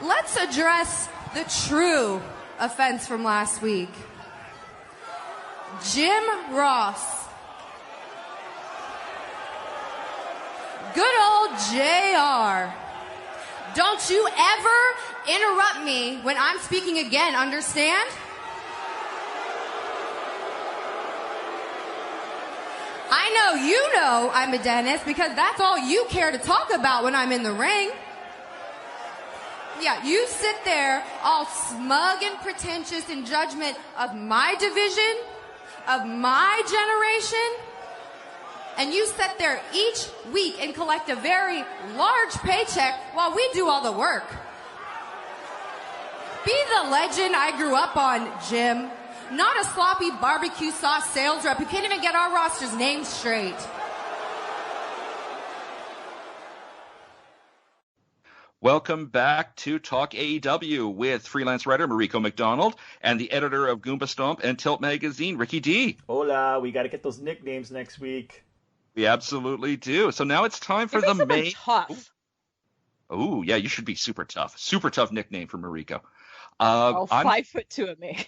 let's address the true offense from last week. Jim Ross. Good old JR. Don't you ever interrupt me when I'm speaking again, understand? I know you know I'm a dentist because that's all you care to talk about when I'm in the ring. Yeah, you sit there all smug and pretentious in judgment of my division, of my generation, and you sit there each week and collect a very large paycheck while we do all the work. Be the legend I grew up on, Jim. Not a sloppy barbecue sauce sales rep who can't even get our roster's name straight. Welcome back to Talk AEW with freelance writer Mariko McDonald and the editor of Goomba Stomp and Tilt Magazine, Ricky D. Hola, we got to get those nicknames next week. We absolutely do. So now it's time for the main... tough. Oh, yeah, you should be super tough. Super tough nickname for Mariko. 5'2" of me.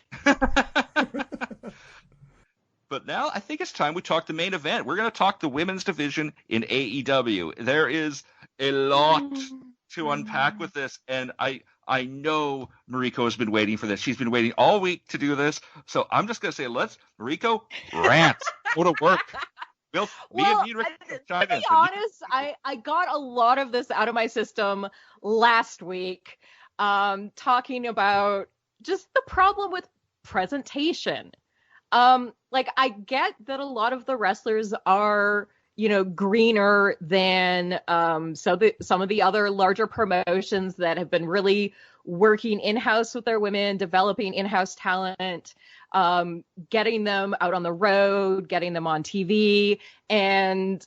But now I think it's time we talk the main event. We're going to talk the women's division in AEW. There is a lot to unpack with this, and I know Mariko has been waiting for this. She's been waiting all week to do this. So I'm just going to say, Mariko, rant. Go to work. To be honest, I got a lot of this out of my system last week, talking about just the problem with presentation. I get that a lot of the wrestlers are, greener than some of the other larger promotions that have been really working in-house with their women, developing in-house talent, getting them out on the road, getting them on TV, and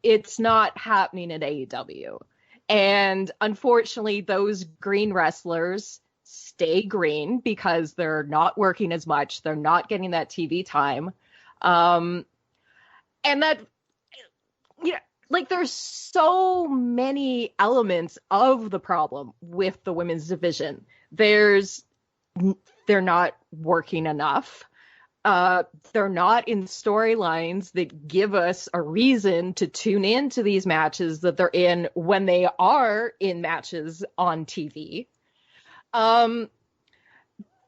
it's not happening at AEW. And unfortunately, those green wrestlers stay green because they're not working as much. They're not getting that TV time. And that, there's so many elements of the problem with the women's division. They're not working enough. They're not in storylines that give us a reason to tune into these matches that they're in when they are in matches on TV.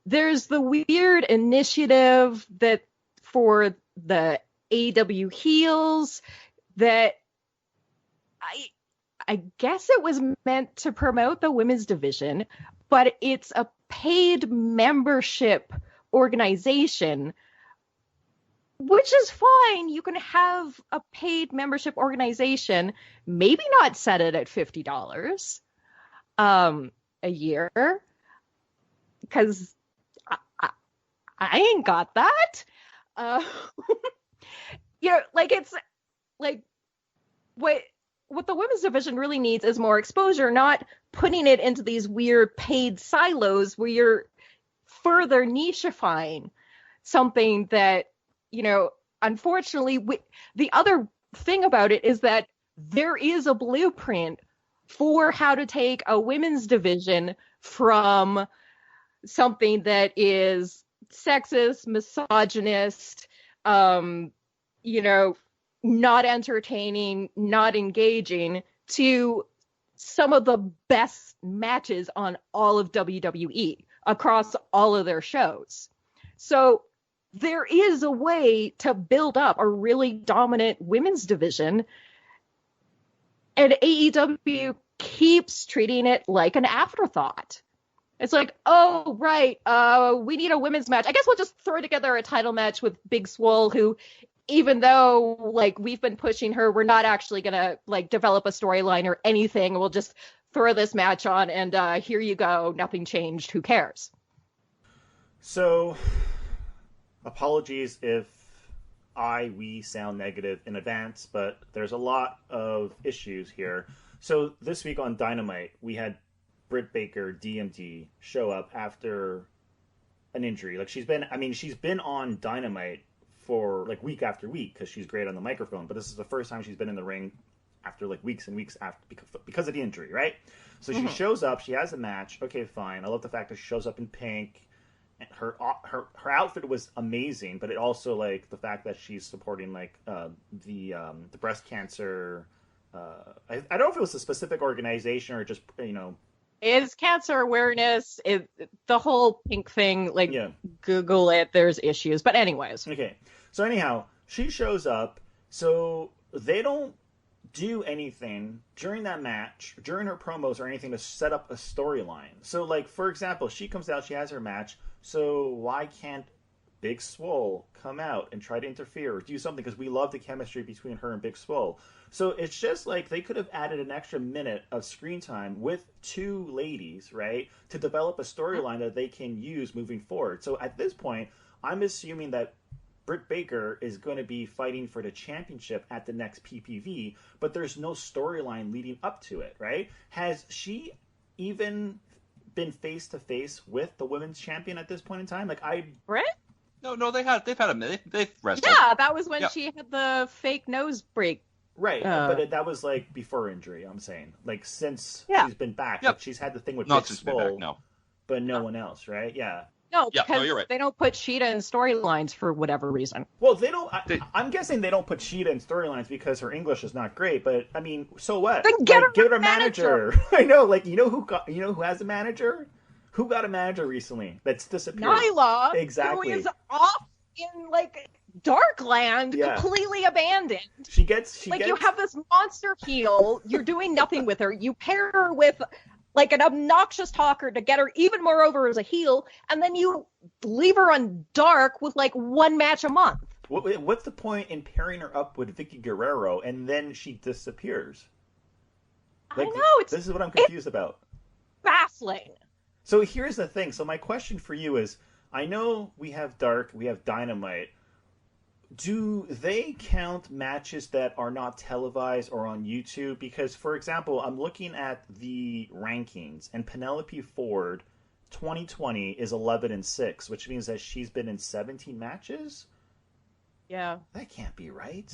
There's the weird initiative that for the AEW heels that I guess it was meant to promote the women's division, but it's a paid membership organization, which is fine. You can have a paid membership organization, maybe not set it at $50 a year, because I ain't got that. It's like what the women's division really needs is more exposure, not putting it into these weird paid silos where you're further nichifying something that, unfortunately, the other thing about it is that there is a blueprint for how to take a women's division from something that is sexist, misogynist, not entertaining, not engaging, to some of the best matches on all of WWE across all of their shows. So there is a way to build up a really dominant women's division, and AEW keeps treating it like an afterthought. It's like, oh, right, we need a women's match. I guess we'll just throw together a title match with Big Swole, who, even though, we've been pushing her, we're not actually going to, develop a storyline or anything. We'll just throw this match on, and here you go. Nothing changed. Who cares? So, apologies if we sound negative in advance, but there's a lot of issues here. So, this week on Dynamite, we had Britt Baker, D.M.D, show up after an injury. She's been on Dynamite for week after week because she's great on the microphone, but this is the first time she's been in the ring after like weeks and weeks after because of the injury, right? So she shows up, she has a match. Okay, fine. I love the fact that she shows up in pink. And her outfit was amazing, but it also like the fact that she's supporting like the breast cancer. I don't know if it was a specific organization or just Is cancer awareness, the whole pink thing, like, yeah. Google it, there's issues. But anyways. Okay. So anyhow, she shows up, so they don't do anything during that match, during her promos or anything to set up a storyline. So, like, for example, she comes out, she has her match, so why can't Big Swole come out and try to interfere or do something? Because we love the chemistry between her and Big Swole. So it's just like they could have added an extra minute of screen time with two ladies, right, to develop a storyline that they can use moving forward. So at this point, I'm assuming that Britt Baker is going to be fighting for the championship at the next PPV, but there's no storyline leading up to it, right? Has she even been face to face with the women's champion at this point in time? Like Britt? No, they've had a minute. They've wrestled. Yeah, that was when she had the fake nose break. Right, but that was like before injury. I'm saying, like since she's been back, like, she's had the thing with Big Swole, but no one else, right? Yeah. No, because you're right. They don't put Sheeta in storylines for whatever reason. Well, they don't. I'm guessing they don't put Sheeta in storylines because her English is not great. But I mean, so what? Then give her a manager. I know, like you know who has a manager? Who got a manager recently that's disappeared? Nyla, exactly. Who is off in like Darkland, completely abandoned. She gets you have this monster heel. You're doing nothing with her. You pair her with like an obnoxious talker to get her even more over as a heel, and then you leave her on Dark with like one match a month. What's the point in pairing her up with Vicky Guerrero and then she disappears? Like, I know. This is what I'm confused about. Baffling. So here's the thing. So my question for you is, I know we have Dark, we have Dynamite. Do they count matches that are not televised or on YouTube? Because, for example, I'm looking at the rankings, and Penelope Ford, 2020, is 11-6, which means that she's been in 17 matches? Yeah. That can't be right.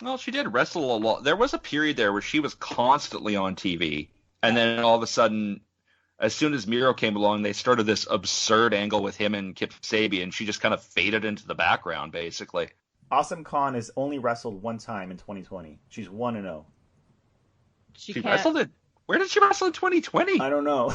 Well, she did wrestle a lot. There was a period there where she was constantly on TV, and then all of a sudden, as soon as Miro came along, they started this absurd angle with him and Kip Sabian. She just kind of faded into the background, basically. Awesome Khan has only wrestled one time in 2020. She's 1-0. She wrestled it. Where did she wrestle in 2020? I don't know.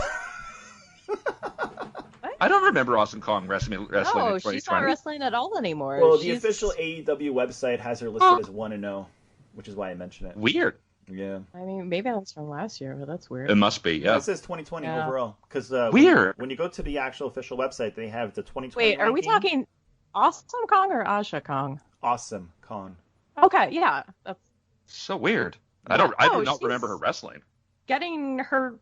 I don't remember Awesome Kong wrestling in 2020. No, she's not wrestling at all anymore. Well, the official AEW website has her listed as 1-0, which is why I mention it. Weird. Yeah. I mean, maybe that's from last year, but that's weird. It must be, yeah. It says 2020 overall. Because weird. When you go to the actual official website, they have the 2020 Wait, are we talking Awesome Kong or Asha Kong? Awesome Kong. Okay, yeah. That's so weird. I do not remember her wrestling. Getting her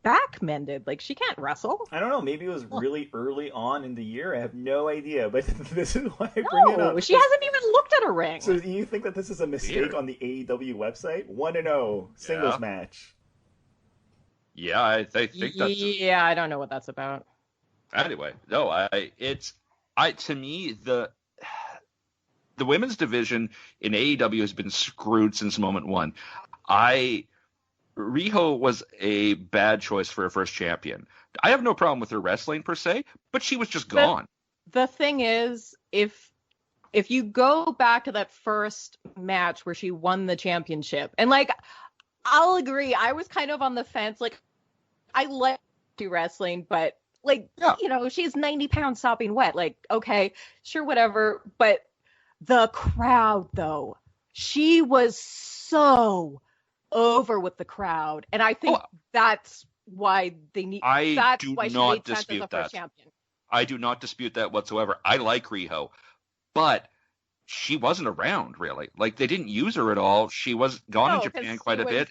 back mended. Like, she can't wrestle. I don't know. Maybe it was really early on in the year. I have no idea. But this is why I bring it up. She hasn't even looked at a ring. So do you think that this is a mistake on the AEW website? 1-0 singles match. Yeah, I think that's... Yeah, I don't know what that's about. Anyway, no, to me, the women's division in AEW has been screwed since moment one. Riho was a bad choice for her first champion. I have no problem with her wrestling per se, but she was just gone. The thing is, if you go back to that first match where she won the championship, and like, I'll agree, I was kind of on the fence. Like, I like to wrestling, but like, she's 90 pounds sopping wet. Like, okay, sure, whatever. But the crowd, though, she was so over with the crowd, and I think that's why they need. That's why she made sense as the first champion. I do not dispute that whatsoever. I like Riho, but she wasn't around really. Like, they didn't use her at all. She was gone in Japan quite a bit.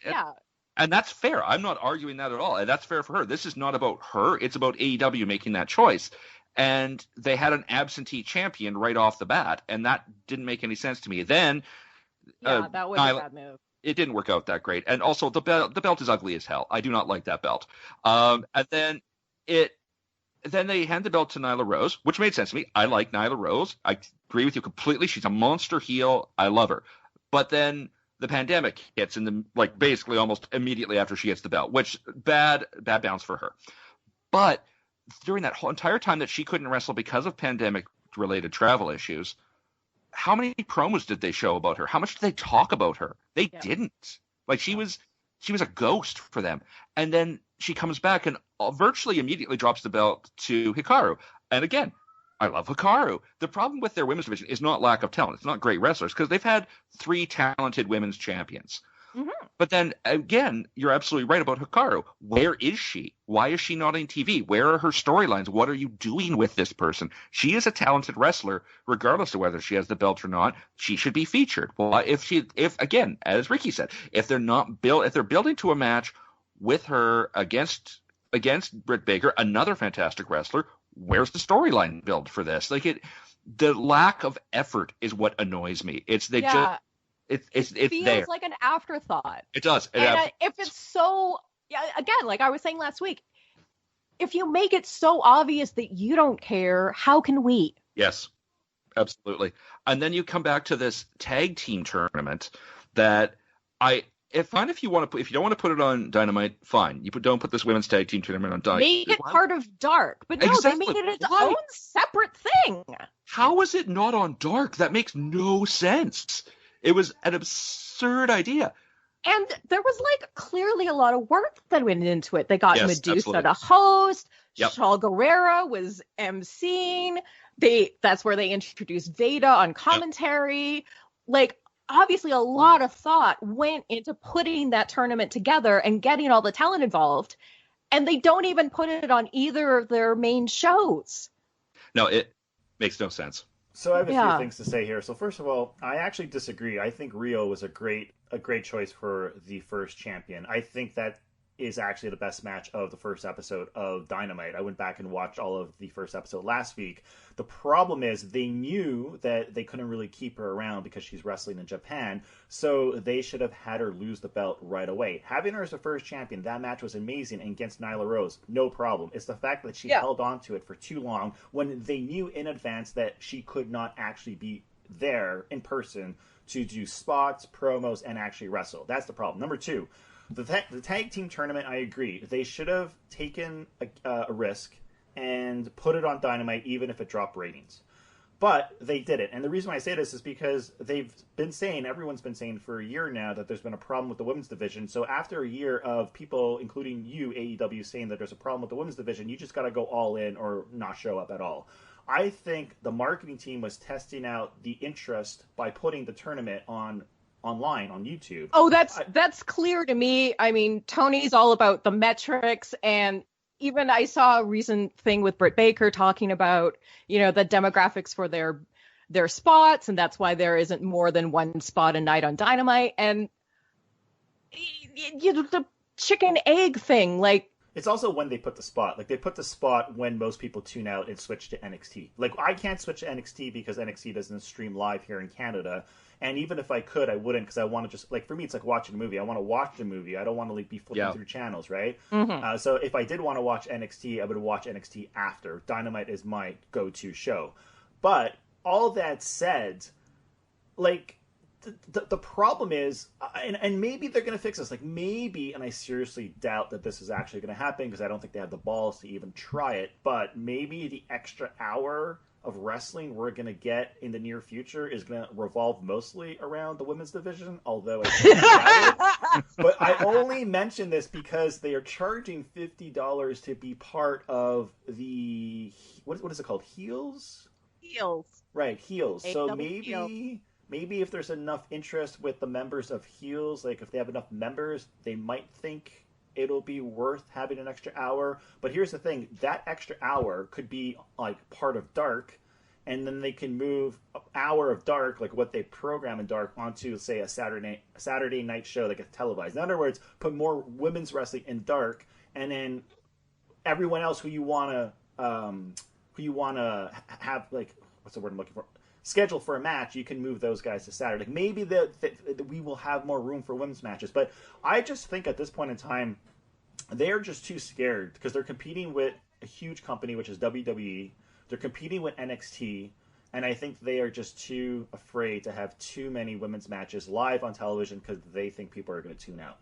And that's fair. I'm not arguing that at all. And that's fair for her. This is not about her. It's about AEW making that choice. And they had an absentee champion right off the bat, and that didn't make any sense to me. Then, that was a bad move. It didn't work out that great. And also, the belt is ugly as hell. I do not like that belt. And then they hand the belt to Nyla Rose, which made sense to me. I like Nyla Rose. I agree with you completely. She's a monster heel. I love her. But then the pandemic hits basically almost immediately after she gets the belt, which bad bounce for her. But during that whole entire time that she couldn't wrestle because of pandemic-related travel issues, how many promos did they show about her? How much did they talk about her? They didn't. Like, she was a ghost for them. And then she comes back and virtually immediately drops the belt to Hikaru. And again, I love Hikaru. The problem with their women's division is not lack of talent. It's not great wrestlers, because they've had 3 talented women's champions. Mm-hmm. But then, again, you're absolutely right about Hikaru. Where is she? Why is she not on TV? Where are her storylines? What are you doing with this person? She is a talented wrestler, regardless of whether she has the belt or not. She should be featured. Well, if again, as Ricky said, if they're building to a match with her against Britt Baker, another fantastic wrestler, where's the storyline build for this? The lack of effort is what annoys me. It's It feels there. Like an afterthought. It does. If it's so, again, like I was saying last week, if you make it so obvious that you don't care, how can we? Yes, absolutely. And then you come back to this tag team tournament that if you don't want to put it on Dynamite, fine. Don't put this women's tag team tournament on Dynamite. Make it part of Dark, but no, exactly. They made it its own separate thing. How is it not on Dark? That makes no sense. It was an absurd idea. And there was clearly a lot of work that went into it. They got Medusa absolutely. to host. Yep. Shaul Guerrero was emceeing. That's where they introduced Veda on commentary. Yep. Obviously a lot of thought went into putting that tournament together and getting all the talent involved. And they don't even put it on either of their main shows. No, it makes no sense. So I have a few things to say here. So first of all, I actually disagree. I think Rio was a great choice for the first champion. I think that is actually the best match of the first episode of Dynamite. I went back and watched all of the first episode last week. The problem is they knew that they couldn't really keep her around because she's wrestling in Japan, so they should have had her lose the belt right away. Having her as the first champion, that match was amazing, and against Nyla Rose, no problem. It's the fact that she held on to it for too long when they knew in advance that she could not actually be there in person to do spots, promos, and actually wrestle. That's the problem. Number 2, the tag team tournament, I agree. They should have taken a risk and put it on Dynamite, even if it dropped ratings. But they did it. And the reason why I say this is because everyone's been saying for a year now that there's been a problem with the women's division. So after a year of people, including you, AEW, saying that there's a problem with the women's division, you just got to go all in or not show up at all. I think the marketing team was testing out the interest by putting the tournament online on YouTube. Oh, that's clear to me. I mean, Tony's all about the metrics, and even I saw a recent thing with Britt Baker talking about, the demographics for their spots, and that's why there isn't more than one spot a night on Dynamite. And the chicken egg thing, it's also when they put the spot. They put the spot when most people tune out and switch to NXT. I can't switch to NXT because NXT doesn't stream live here in Canada. And even if I could, I wouldn't, because I want to just, for me, it's like watching a movie. I want to watch the movie. I don't want to be flipping through channels, right? Mm-hmm. So if I did want to watch NXT, I would watch NXT after. Dynamite is my go-to show. But all that said, the problem is, and maybe they're going to fix this. Maybe, and I seriously doubt that this is actually going to happen because I don't think they have the balls to even try it, but maybe the extra hour of wrestling we're going to get in the near future is going to revolve mostly around the women's division, although I doubt it. But I only mention this because they are charging $50 to be part of the, what is it called? Heels? Heels. Right, Heels. So Heels. Maybe if there's enough interest with the members of Heels, if they have enough members, they might think it'll be worth having an extra hour. But here's the thing, that extra hour could be part of Dark, and then they can move an hour of Dark, what they program in Dark, onto, say, a Saturday night show that gets televised. In other words, put more women's wrestling in Dark, and then everyone else who you want to have, what's the word I'm looking for? Schedule for a match, you can move those guys to Saturday. Maybe we will have more room for women's matches, but I just think at this point in time, they're just too scared because they're competing with a huge company, which is WWE. They're competing with NXT, And I think they are just too afraid to have too many women's matches live on television because they think people are going to tune out.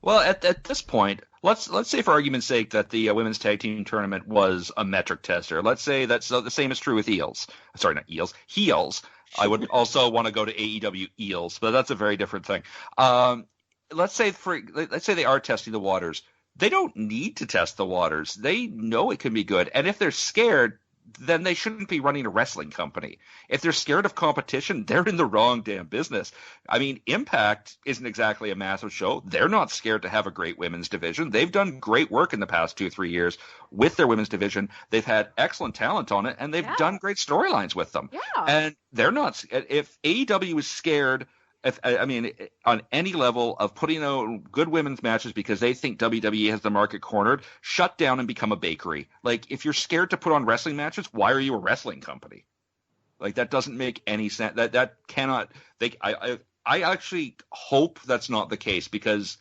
Well, at this point, let's say for argument's sake that the women's tag team tournament was a metric tester. Let's say that's the same is true with eels. Sorry, not eels, heels. I would also want to go to AEW eels, but that's a very different thing. Let's say they are testing the waters. They don't need to test the waters. They know it can be good, and if they're scared, then they shouldn't be running a wrestling company. If they're scared of competition, they're in the wrong damn business. I mean, Impact isn't exactly a massive show. They're not scared to have a great women's division. They've done great work in the past 2 or 3 years with their women's division. They've had excellent talent on it, and they've done great storylines with them. Yeah. And they're not – if AEW is scared – on any level of putting out good women's matches because they think WWE has the market cornered, shut down and become a bakery. Like, if you're scared to put on wrestling matches, why are you a wrestling company? Like, that doesn't make any sense. That cannot. I actually hope that's not the case, because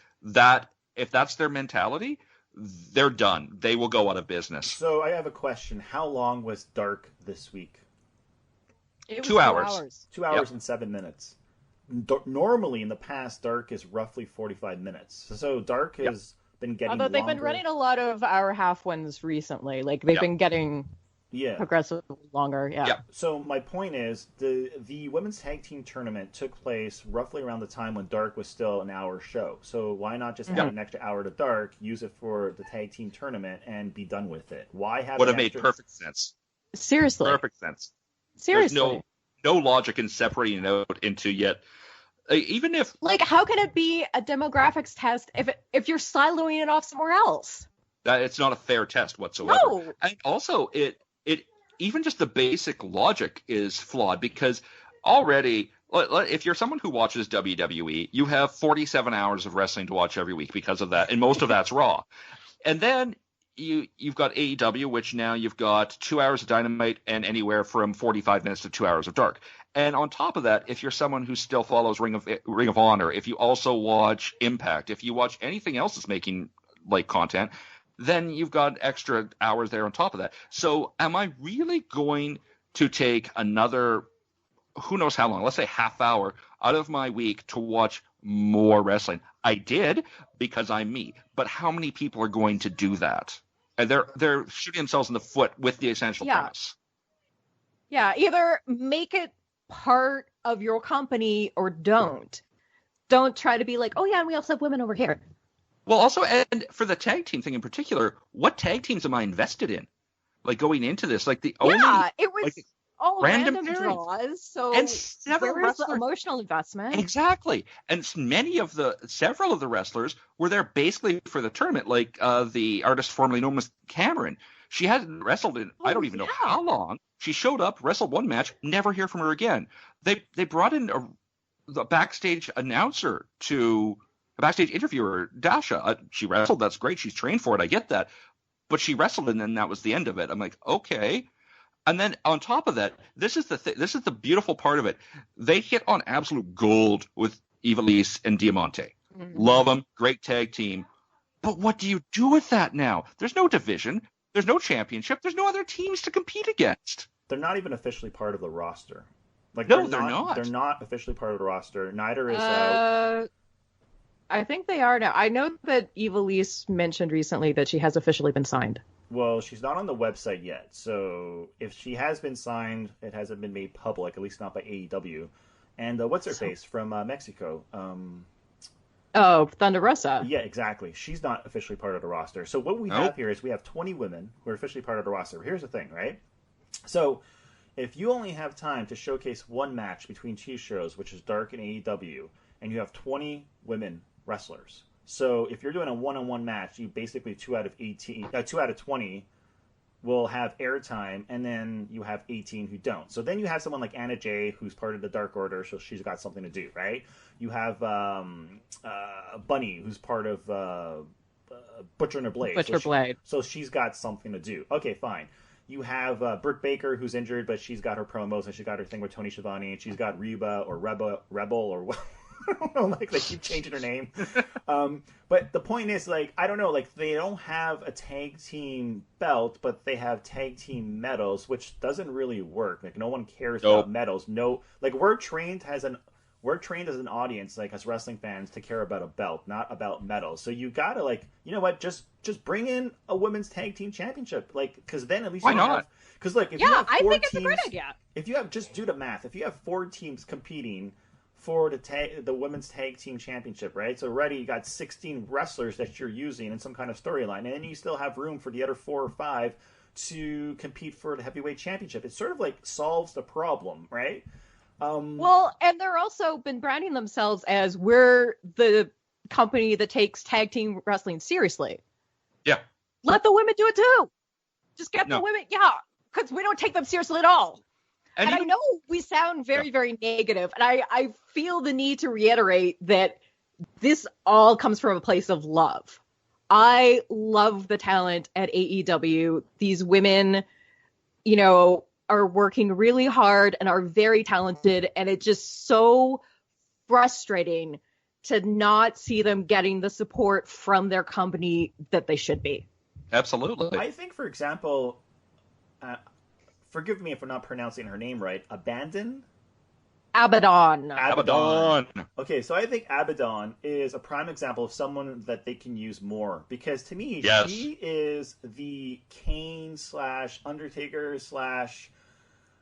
if that's their mentality, they're done. They will go out of business. So I have a question. How long was Dark this week? It was 2 hours. 2 hours and 7 minutes. Normally, in the past, Dark is roughly 45 minutes. So Dark has been getting Although they've been running a lot of hour half ones recently. Like, they've been getting progressively longer. Yeah. So my point is, the women's tag team tournament took place roughly around the time when Dark was still an hour show. So why not just add an extra hour to Dark, use it for the tag team tournament, and be done with it? Why have would have made perfect sense. Seriously. Perfect sense. Seriously. There's no logic in separating it out into yet. Even if, like, how can it be a demographics test if you're siloing it off somewhere else? That it's not a fair test whatsoever. No. And also, it even just the basic logic is flawed, because already, if you're someone who watches WWE, you have 47 hours of wrestling to watch every week because of that, and most of that's Raw. And then you've got AEW, which now you've got 2 hours of Dynamite and anywhere from 45 minutes to 2 hours of Dark. And on top of that, if you're someone who still follows Ring of Honor, if you also watch Impact, if you watch anything else that's making like content, then you've got extra hours there on top of that. So am I really going to take another, who knows how long, let's say half hour out of my week to watch more wrestling? I did, because I'm me. But how many people are going to do that? And they're shooting themselves in the foot with the essential premise. Yeah, either make it part of your company or don't. Don't try to be like, oh yeah, and we also have women over here. Well, also, and for the tag team thing in particular, what tag teams am I invested in? Like, going into this, like it was all random pairings. draws. So and there was the emotional investment. Exactly, and several of the wrestlers were there basically for the tournament. Like the artist formerly known as Cameron, she hadn't wrestled in I don't even know how long. She showed up, wrestled one match, never hear from her again. They brought in the backstage announcer a backstage interviewer, Dasha. She wrestled. That's great. She's trained for it. I get that. But she wrestled, and then that was the end of it. I'm like, okay. And then on top of that, this is the beautiful part of it. They hit on absolute gold with Ivelisse and D.M.D. Mm-hmm. Love them. Great tag team. But what do you do with that now? There's no division. There's no championship. There's no other teams to compete against. They're not even officially part of the roster. Like, no, they're not. They're not officially part of the roster. Neither is I think they are now. I know that Ivelisse mentioned recently that she has officially been signed. Well, she's not on the website yet. So if she has been signed, it hasn't been made public, at least not by AEW. And what's her face from Mexico? Thunder Rosa. Yeah, exactly. She's not officially part of the roster. So what we have here is we have 20 women who are officially part of the roster. Here's the thing, right? So if you only have time to showcase one match between two shows, which is Dark and AEW, and you have 20 women wrestlers. So if you're doing a one-on-one match, you basically 2 out of 20 will have airtime, and then you have 18 who don't. So then you have someone like Anna Jay, who's part of the Dark Order, so she's got something to do, right? You have Bunny, who's part of Butcher and her Blade. Blade. So she's got something to do. Okay, fine. You have Britt Baker, who's injured, but she's got her promos, and she's got her thing with Tony Schiavone, and she's got Reba or Rebel or I don't know, like they keep changing her name. But the point is, like, I don't know, like they don't have a tag team belt, but they have tag team medals, which doesn't really work. Like no one cares about medals. No, like we're trained as an audience, like as wrestling fans, to care about a belt, not about medals. So you gotta, like, you know what, just bring in a women's tag team championship, like, because then at least why not? Because like if you have I four think it's teams, a great idea. if you have, just do the math, if you have 4 teams competing for the women's tag team championship, right? So already you got 16 wrestlers that you're using in some kind of storyline, and then you still have room for the other 4 or 5 to compete for the heavyweight championship. It sort of like solves the problem, right? Well, and they're also been branding themselves as we're the company that takes tag team wrestling seriously. Yeah. Let the women do it too. Just get the women, because we don't take them seriously at all. And I know we sound very, very negative, and I feel the need to reiterate that this all comes from a place of love. I love the talent at AEW. These women, you know, are working really hard and are very talented, and it's just so frustrating to not see them getting the support from their company that they should be. Absolutely. I think, for example, forgive me if I'm not pronouncing her name right, Abaddon? Abaddon. Okay, so I think Abaddon is a prime example of someone that they can use more, because to me, she is the Kane / Undertaker /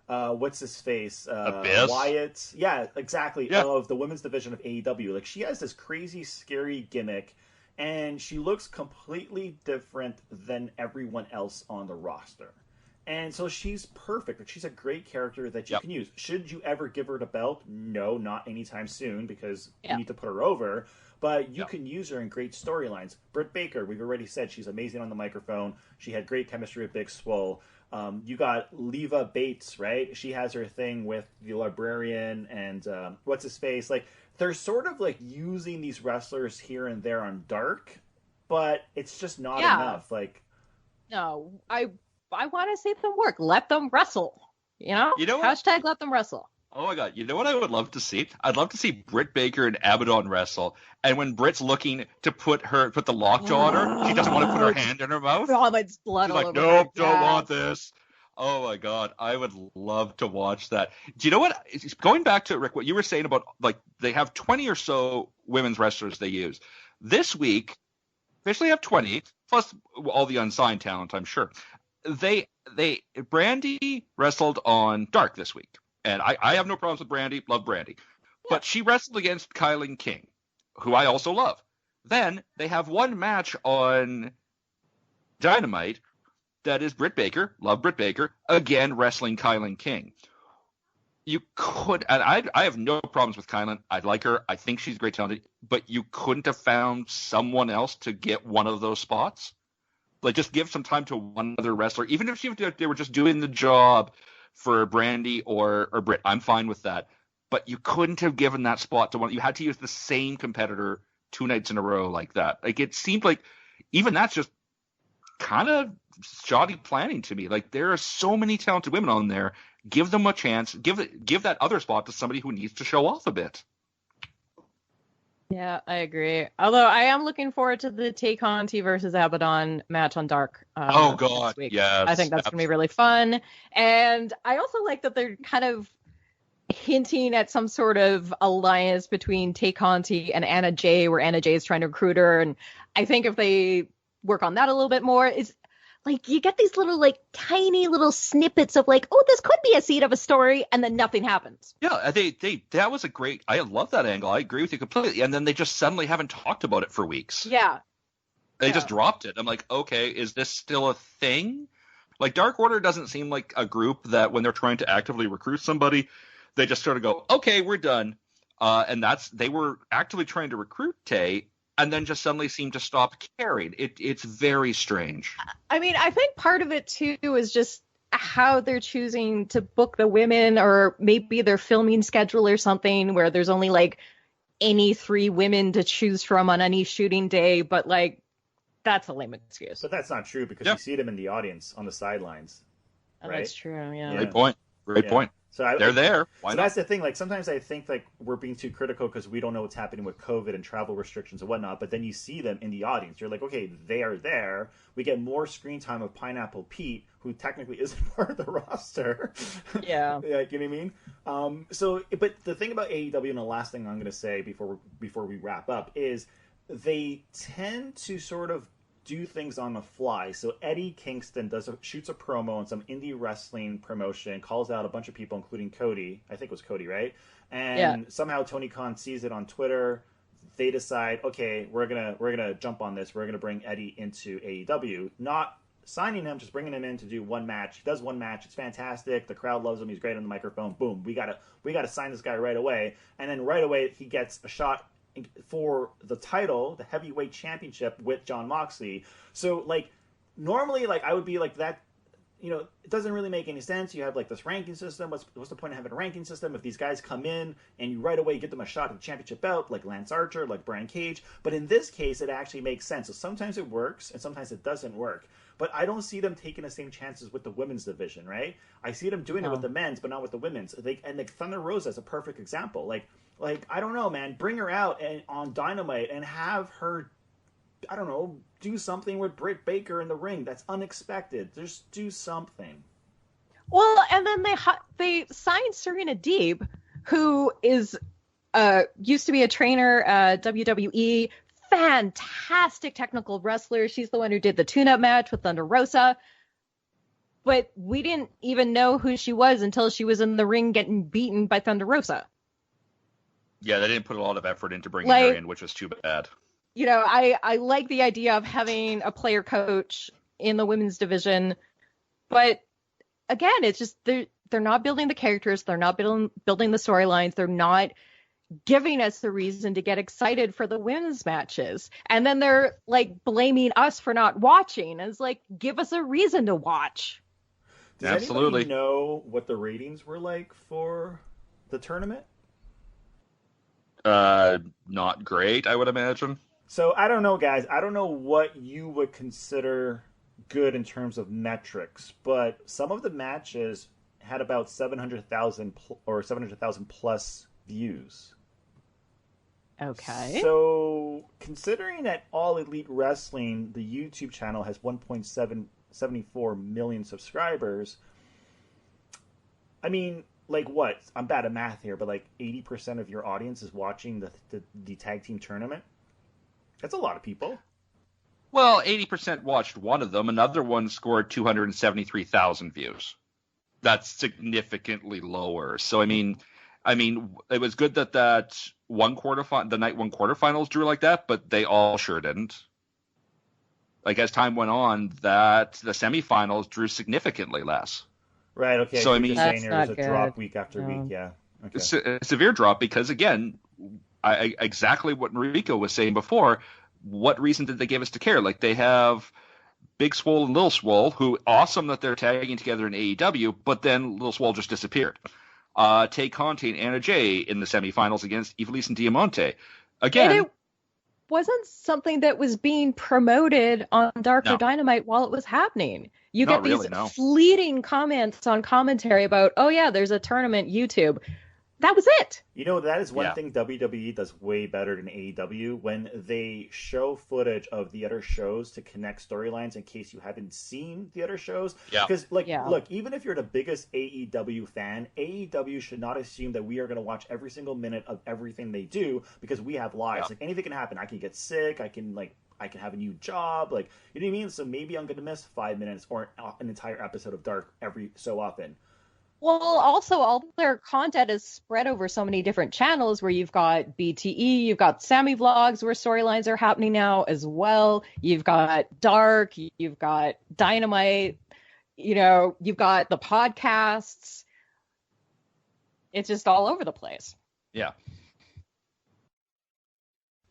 what's his face? Abyss? Wyatt. Yeah, exactly. Yeah. Of the women's division of AEW. Like, she has this crazy, scary gimmick, and she looks completely different than everyone else on the roster. And so she's perfect. Like, she's a great character that you can use. Should you ever give her the belt? No, not anytime soon, because you need to put her over. But you can use her in great storylines. Britt Baker, we've already said she's amazing on the microphone. She had great chemistry with Big Swole. You got Leva Bates, right? She has her thing with the librarian and what's his face. Like, they're sort of like using these wrestlers here and there on Dark, but it's just not enough. Like, no, I want to see them work. Let them wrestle. You know what? Hashtag let them wrestle. Oh my God. You know what I would love to see? I'd love to see Britt Baker and Abaddon wrestle. And when Britt's looking to put the lockjaw on her, she doesn't want to put her hand in her mouth. Oh, it's blood She's all like, over nope, her. don't want this. Oh my God. I would love to watch that. Do you know what? Going back to, Rick, what you were saying about, like, they have 20 or so women's wrestlers they use. This week, officially have 20, plus all the unsigned talent, I'm sure. Brandy wrestled on Dark this week. And I have no problems with Brandy, love Brandy. But she wrestled against Kylan King, who I also love. Then they have one match on Dynamite that is Britt Baker, love Britt Baker, again wrestling Kylan King. You could, and I have no problems with Kylan. I like her. I think she's great talented. But you couldn't have found someone else to get one of those spots? Like, just give some time to one other wrestler, even if they were just doing the job for Brandy or Britt. I'm fine with that. But you couldn't have given that spot to one. You had to use the same competitor 2 nights in a row like that. Like, it seemed like even that's just kind of shoddy planning to me. Like, there are so many talented women on there. Give them a chance. Give that other spot to somebody who needs to show off a bit. Yeah, I agree. Although I am looking forward to the Tay Conti versus Abaddon match on Dark. Oh God, next week. Yes. I think that's going to be really fun. And I also like that they're kind of hinting at some sort of alliance between Tay Conti and Anna Jay, where Anna Jay is trying to recruit her. And I think if they work on that a little bit more, it's like you get these little, like, tiny little snippets of, like, oh, this could be a seed of a story, and then nothing happens. Yeah, that was a great. I love that angle. I agree with you completely. And then they just suddenly haven't talked about it for weeks. Yeah. They just dropped it. I'm like, okay, is this still a thing? Like, Dark Order doesn't seem like a group that when they're trying to actively recruit somebody, they just sort of go, okay, we're done. And they were actively trying to recruit Tay, and then just suddenly seem to stop caring. It's very strange. I mean, I think part of it, too, is just how they're choosing to book the women, or maybe their filming schedule or something where there's only, like, any 3 women to choose from on any shooting day. But, like, that's a lame excuse. But that's not true, because you see them in the audience on the sidelines. Oh, right? that's true, yeah. Great point. Great point. So they're there. Why so not? That's the thing. Like sometimes I think like we're being too critical because we don't know what's happening with COVID and travel restrictions and whatnot. But then you see them in the audience. You're like, okay, they are there. We get more screen time of Pineapple Pete, who technically isn't part of the roster. Yeah. Yeah, you know what I mean? But the thing about AEW, and the last thing I'm going to say before we wrap up, is they tend to sort of do things on the fly. So Eddie Kingston shoots a promo on some indie wrestling promotion, calls out a bunch of people, including Cody. I think it was Cody, right? And somehow Tony Khan sees it on Twitter. They decide, okay, we're gonna jump on this. We're gonna bring Eddie into AEW, not signing him, just bringing him in to do one match. He does one match. It's fantastic. The crowd loves him. He's great on the microphone. Boom. We gotta sign this guy right away. And then right away he gets a shot for the title, the heavyweight championship with Jon Moxley. So like normally like I would be like that, you know, it doesn't really make any sense. You have like this ranking system. What's the point of having a ranking system if these guys come in and you right away get them a shot at the championship belt, like Lance Archer, like Brian Cage? But in this case, it actually makes sense. So sometimes it works and sometimes it doesn't work. But I don't see them taking the same chances with the women's division, right? I see them doing it with the men's, but not with the women's. And like Thunder Rosa is a perfect example. Like I don't know, man. Bring her out on Dynamite and have her, I don't know, do something with Britt Baker in the ring. That's unexpected. Just do something. Well, and then they signed Serena Deeb, who is used to be a trainer at WWE. Fantastic technical wrestler. She's the one who did the tune-up match with Thunder Rosa. But we didn't even know who she was until she was in the ring getting beaten by Thunder Rosa. Yeah, they didn't put a lot of effort into bringing her in, which was too bad. You know, I like the idea of having a player coach in the women's division, but again, it's just they're not building the characters, they're not building the storylines, they're not giving us the reason to get excited for the women's matches, and then they're like blaming us for not watching. It's like, give us a reason to watch. Does anybody know what the ratings were like for the tournament? Not great, I would imagine. So I don't know, guys. I don't know what you would consider good in terms of metrics, but some of the matches had about 700,000 or 700,000 plus views. Okay. So considering that All Elite Wrestling, the YouTube channel, has 1.74 million subscribers, I mean, like what? I'm bad at math here, but like 80% of your audience is watching the tag team tournament. That's a lot of people. Well, 80% watched one of them. Another one scored 273,000 views. That's significantly lower. So I mean, it was good that the night one quarterfinals drew like that, but they all sure didn't. Like as time went on, that the semifinals drew significantly less. Right. Okay. So I mean, there's a drop week after week. Yeah. Okay. It's a severe drop because again, exactly what Mariko was saying before. What reason did they give us to care? Like they have Big Swole and Little Swole, who awesome that they're tagging together in AEW, but then Little Swole just disappeared. Tay Conti and Anna Jay in the semifinals against Ivelisse and Diamante. Again, and it wasn't something that was being promoted on Dark or Dynamite while it was happening. You get these fleeting comments on commentary about, oh yeah, there's a tournament, YouTube. That was it. You know, that is one thing WWE does way better than AEW, when they show footage of the other shows to connect storylines in case you haven't seen the other shows. Yeah. Because, look, even if you're the biggest AEW fan, AEW should not assume that we are going to watch every single minute of everything they do, because we have lives. Like, anything can happen. I can get sick. I can have a new job. Like, you know what I mean? So maybe I'm going to miss 5 minutes or an entire episode of Dark every so often. Well, also, all their content is spread over so many different channels where you've got BTE, you've got Sammy Vlogs where storylines are happening now as well. You've got Dark, you've got Dynamite, you know, you've got the podcasts. It's just all over the place. Yeah.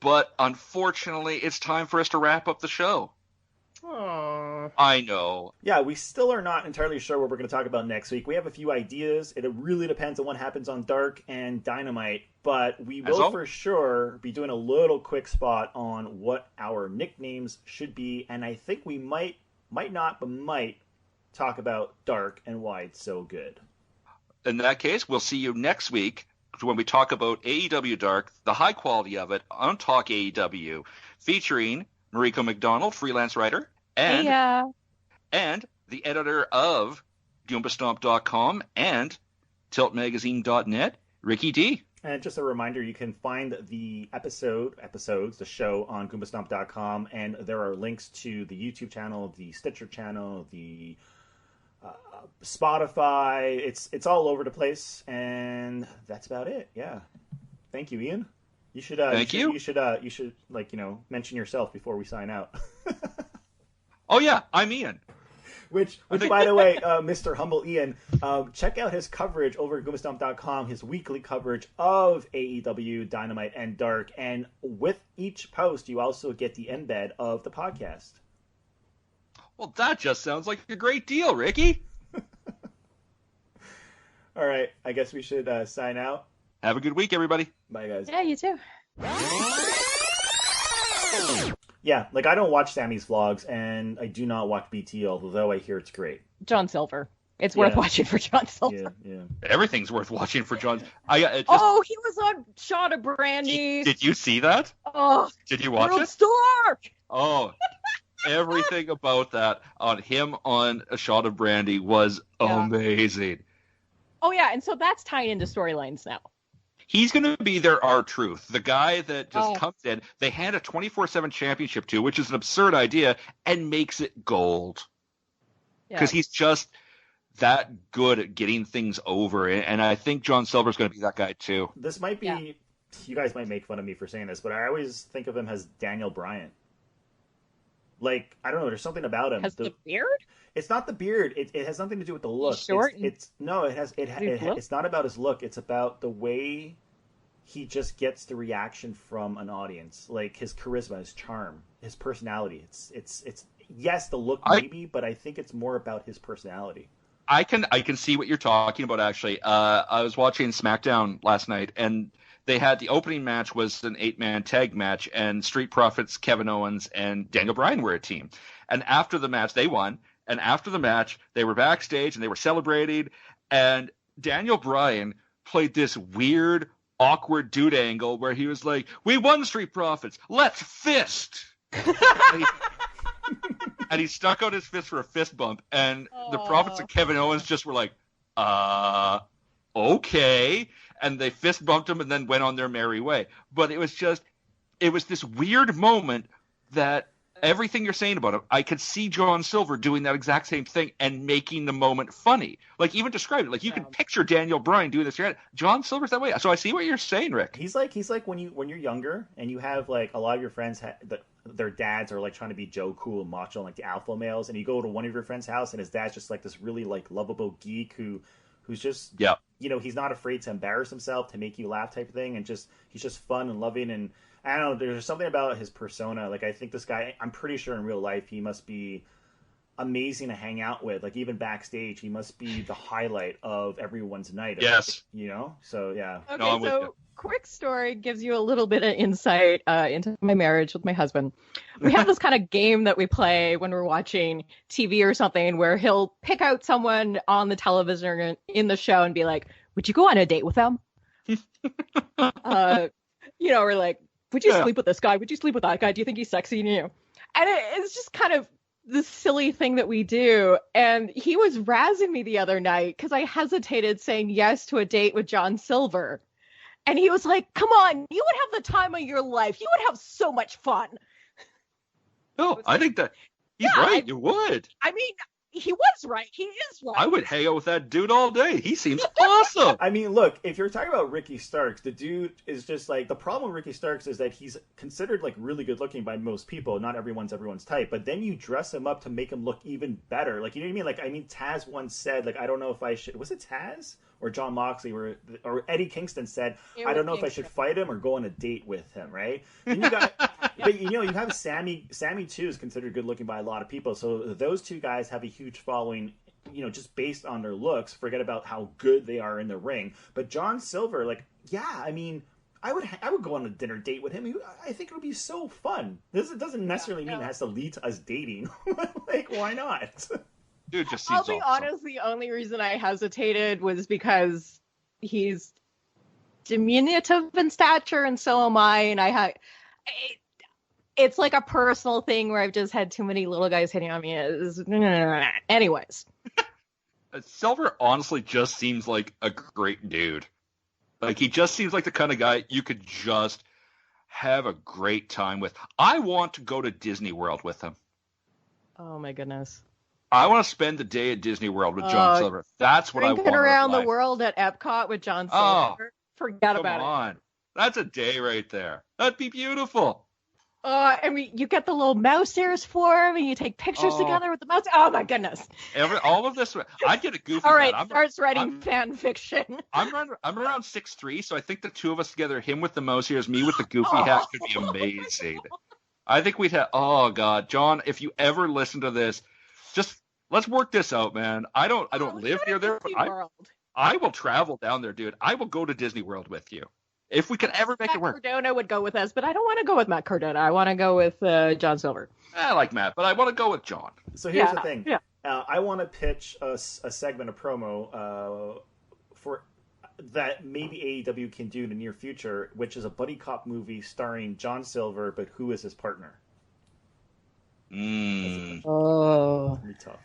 But unfortunately, it's time for us to wrap up the show. Aww. I know. Yeah, we still are not entirely sure what we're going to talk about next week. We have a few ideas. It really depends on what happens on Dark and Dynamite, but we will for sure be doing a little quick spot on what our nicknames should be, and I think we might talk about Dark and why it's so good. in that case, we'll see you next week when we talk about AEW Dark, the high quality of it, on Talk AEW, featuring Mariko McDonald, freelance writer, and the editor of GoombaStomp.com and TiltMagazine.net, Ricky D. And just a reminder, you can find the episodes, the show on GoombaStomp.com, and there are links to the YouTube channel, the Stitcher channel, the Spotify. It's all over the place, and that's about it. Yeah. Thank you, Ian. You should mention yourself before we sign out. Oh yeah, I'm Ian. Which by the way, Mr. Humble Ian, check out his coverage over at GoombaStomp.com, his weekly coverage of AEW, Dynamite, and Dark. And with each post, you also get the embed of the podcast. Well, that just sounds like a great deal, Ricky. All right, I guess we should sign out. Have a good week, everybody. Bye, guys. Yeah, you too. Yeah, like I don't watch Sammy's vlogs, and I do not watch BT, although I hear it's great. John Silver. It's worth watching for John Silver. Yeah. Everything's worth watching for John. He was on Shot of Brandy. Did you see that? Oh, did you watch World it? Star. Oh, everything about that on him on A Shot of Brandy was amazing. Oh yeah, and so that's tying into storylines now. He's going to be their R-Truth, the guy that just comes in, they hand a 24/7 championship to, which is an absurd idea, and makes it gold. Because he's just that good at getting things over, and I think John Silver's going to be that guy too. This might be, you guys might make fun of me for saying this, but I always think of him as Daniel Bryan. Like, I don't know, there's something about him. Has the beard? It's not the beard. It has nothing to do with the look. Short. It's not about his look. It's about the way he just gets the reaction from an audience, like his charisma, his charm, his personality. It's yes, the look maybe, but I think it's more about his personality. I can see what you're talking about. Actually, I was watching SmackDown last night, and they had the opening match was an 8-man tag match, and Street Profits, Kevin Owens, and Daniel Bryan were a team. And after the match, they won. And after the match, they were backstage and they were celebrating. And Daniel Bryan played this weird, awkward dude angle where he was like, "We won, Street Profits. Let's fist." and he stuck out his fist for a fist bump. And the Profits and Kevin Owens just were like, okay. And they fist bumped him and then went on their merry way. But it was this weird moment that everything you're saying about him, I could see John Silver doing that exact same thing and making the moment funny. Like, even describe it. Like, you can picture Daniel Bryan doing this. John Silver's that way. So I see what you're saying, Rick. He's like when you're younger and you have, like, a lot of your friends, their dads are, like, trying to be Joe Cool and macho, like the alpha males, and you go to one of your friends' house and his dad's just, like, this really, like, lovable geek who's just, he's not afraid to embarrass himself to make you laugh type of thing, and he's just fun and loving, and I don't know, there's something about his persona. Like, I think this guy, I'm pretty sure in real life he must be amazing to hang out with. Like, even backstage, he must be the highlight of everyone's night. Yes. So, yeah. Okay, so quick story gives you a little bit of insight into my marriage with my husband. We have this kind of game that we play when we're watching TV or something where he'll pick out someone on the television or in the show and be like, "Would you go on a date with them?" We're like, "Would you sleep with this guy? Would you sleep with that guy? Do you think he's sexy?" And it's just kind of this silly thing that we do. And he was razzing me the other night because I hesitated saying yes to a date with John Silver. And he was like, "Come on, you would have the time of your life. You would have so much fun." No, I think that he's right. You would. I mean, he was right. He is right. I would hang out with that dude all day. He seems awesome. I mean, look, if you're talking about Ricky Starks, the dude is just like, the problem with Ricky Starks is that he's considered like really good looking by most people. Not everyone's type. But then you dress him up to make him look even better. Like, you know what I mean? Like, I mean, Taz once said, like, I don't know if I should. Was it Taz or John Moxley or Eddie Kingston said, I don't know if I should fight him or go on a date with him, right? Then you got, but you have Sammy too is considered good looking by a lot of people. So those two guys have a huge following, just based on their looks. Forget about how good they are in the ring. But John Silver, like, I mean, I would go on a dinner date with him. I think it would be so fun. It doesn't necessarily mean it has to lead to us dating. Like, why not? Dude just seems I'll be awesome. honest, the only reason I hesitated was because he's diminutive in stature, and so am I, and it's like a personal thing where I've just had too many little guys hitting on me. Anyways. Silver honestly just seems like a great dude. Like, he just seems like the kind of guy you could just have a great time with. I want to go to Disney World with him. Oh my goodness. I want to spend the day at Disney World with John Silver. That's what I want. Drinking around the world at Epcot with John Silver. Forget about it. Come on. That's a day right there. That'd be beautiful. I mean, you get the little mouse ears for him, and you take pictures together with the mouse. Oh my goodness! All of this, I'd get a goofy. All right, starts writing fan fiction. I'm around 6'3", so I think the two of us together, him with the mouse ears, me with the goofy hat, could be amazing. I think we'd have. Oh God, John, if you ever listen to this, just let's work this out, man. I don't live near there, but I will travel down there, dude. I will go to Disney World with you. If we could ever make it work. Matt Cardona would go with us, but I don't want to go with Matt Cardona. I want to go with John Silver. I like Matt, but I want to go with John. So here's the thing. Yeah. I want to pitch a segment of promo for that maybe AEW can do in the near future, which is a buddy cop movie starring John Silver, but who is his partner? Oh. Pretty tough.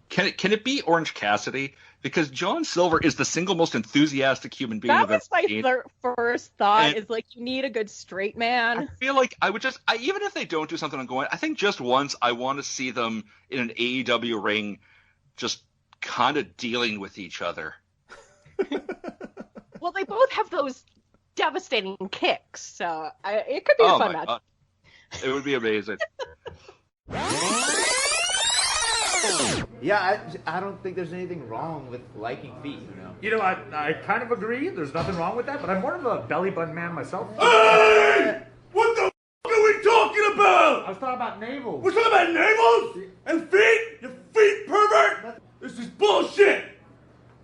Can it be Orange Cassidy? Because John Silver is the single most enthusiastic human being I've ever seen. That was my first thought, is like, you need a good straight man. I feel like I would even if they don't do something ongoing, I think just once I want to see them in an AEW ring just kind of dealing with each other. Well, they both have those devastating kicks, so it could be a fun match. God. It would be amazing. Yeah, I don't think there's anything wrong with liking feet, you know? I kind of agree. There's nothing wrong with that, but I'm more of a belly button man myself. Hey! What the f*** are we talking about? I was talking about navels. We're talking about navels? And feet? You feet pervert? This is bullshit!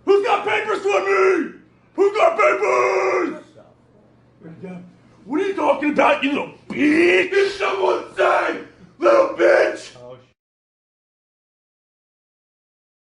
Who's got papers for me? Who got papers? What are you talking about, you little bitch? Did someone